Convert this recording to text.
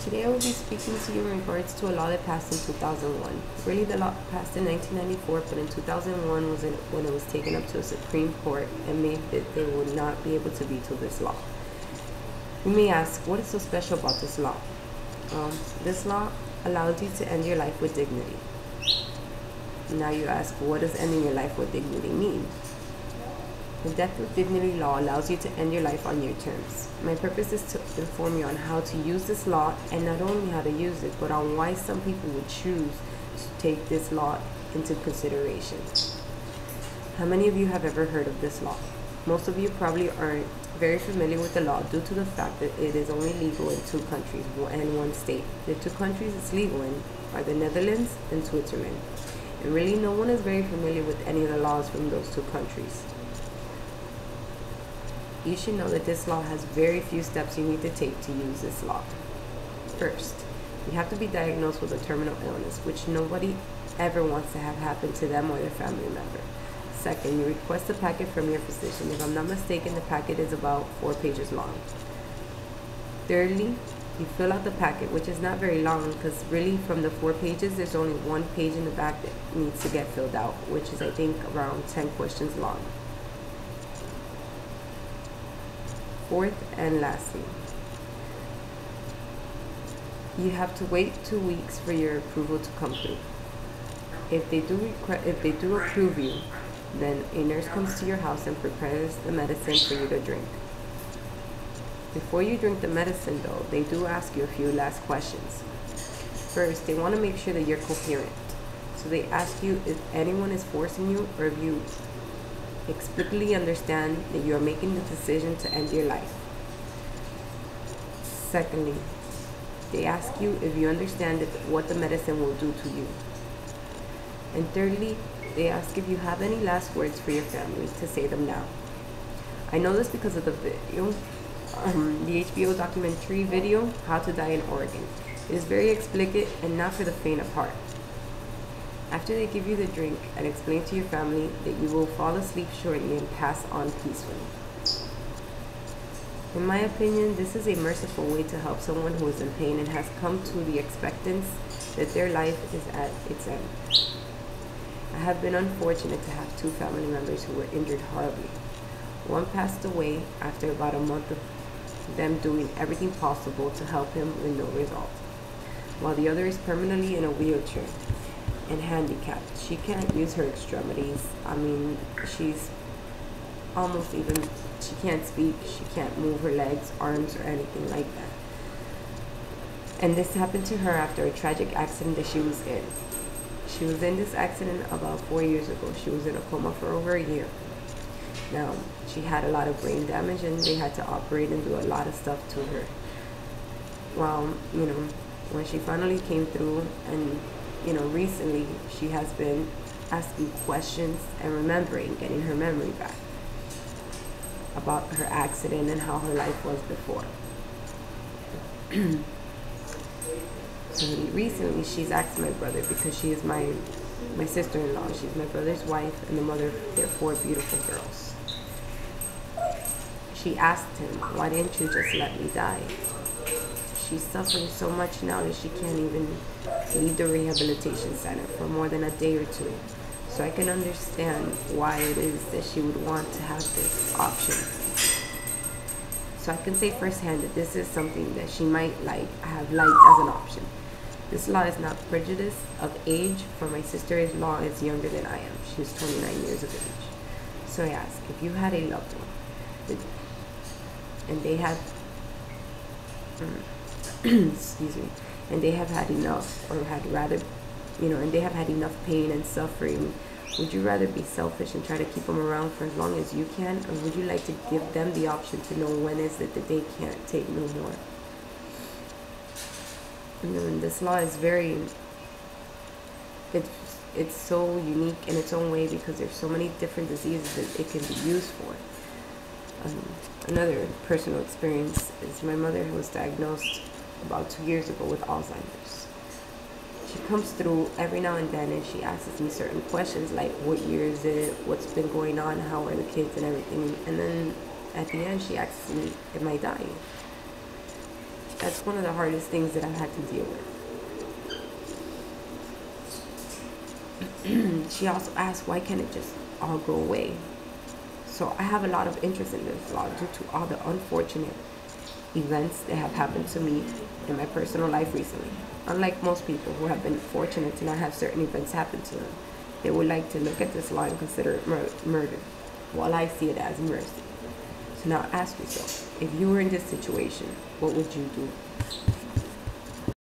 Today I will be speaking to you in regards to a law that passed in 2001. Really, the law passed in 1994, but in 2001 was when it was taken up to the Supreme Court and made that they would not be able to veto this law. You may ask, what is so special about this law? This law allows you to end your life with dignity. Now you ask, what does ending your life with dignity mean? The Death with Dignity law allows you to end your life on your terms. My purpose is to inform you on how to use this law, and not only how to use it, but on why some people would choose to take this law into consideration. How many of you have ever heard of this law? Most of you probably aren't very familiar with the law due to the fact that it is only legal in 2 countries and 1 state. The 2 countries it's legal in are the Netherlands and Switzerland. And really, no one is very familiar with any of the laws from those 2 countries. You should know that this law has very few steps you need to take to use this law. First, you have to be diagnosed with a terminal illness, which nobody ever wants to have happen to them or their family member. Second, you request a packet from your physician. If I'm not mistaken, the packet is about 4 pages long. Thirdly, you fill out the packet, which is not very long because really from the 4 pages, there's only 1 page in the back that needs to get filled out, which is I think around 10 questions long. Fourth and lastly, you have to wait 2 weeks for your approval to come through. If they do approve you, then a nurse comes to your house and prepares the medicine for you to drink. Before you drink the medicine though, they do ask you a few last questions. First, they want to make sure that you're coherent. So they ask you if anyone is forcing you or if you explicitly understand that you are making the decision to end your life. Secondly, they ask you if you understand what the medicine will do to you. And thirdly, they ask if you have any last words for your family to say them now. I know this because of the video, the HBO documentary video, How to Die in Oregon. It is very explicit and not for the faint of heart. After they give you the drink and explain to your family that you will fall asleep shortly and pass on peacefully. In my opinion, this is a merciful way to help someone who is in pain and has come to the acceptance that their life is at its end. I have been unfortunate to have 2 family members who were injured horribly. One passed away after about a month of them doing everything possible to help him with no result, while the other is permanently in a wheelchair and handicapped. She can't use her extremities. I mean, she's almost even, she can't speak, she can't move her legs, arms, or anything like that. And this happened to her after a tragic accident that she was in. She was in this accident about 4 years ago. She was in a coma for over a year. Now, she had a lot of brain damage and they had to operate and do a lot of stuff to her. Well, when she finally came through and recently she has been asking questions and remembering, getting her memory back about her accident and how her life was before. So recently she's asked my brother, because she is my sister-in-law, she's my brother's wife and the mother of their 4 beautiful girls. She asked him, why didn't you just let me die? She's suffering so much now that she can't even leave the rehabilitation center for more than a day or 2. So I can understand why it is that she would want to have this option. So I can say firsthand that this is something that she might have liked as an option. This law is not prejudice of age, for my sister-in-law is younger than I am. She's 29 years of age. So I ask, if you had a loved one and they have excuse me, and they have had enough, or had rather, and they have had enough pain and suffering, would you rather be selfish and try to keep them around for as long as you can, or would you like to give them the option to know when is it that they can't take no more? And this law is very, it's so unique in its own way because there's so many different diseases that it can be used for. Another personal experience is my mother, who was diagnosed about 2 years ago with Alzheimer's. She comes through every now and then and she asks me certain questions like, what year is it, what's been going on, how are the kids and everything, and then at the end she asks me, am I dying? That's one of the hardest things that I've had to deal with. She also asked, why can't it just all go away? So I have a lot of interest in this law due to all the unfortunate events that have happened to me in my personal life recently. Unlike most people who have been fortunate to not have certain events happen to them, they would like to look at this law and consider it murder, while I see it as mercy. So now ask yourself, if you were in this situation, what would you do?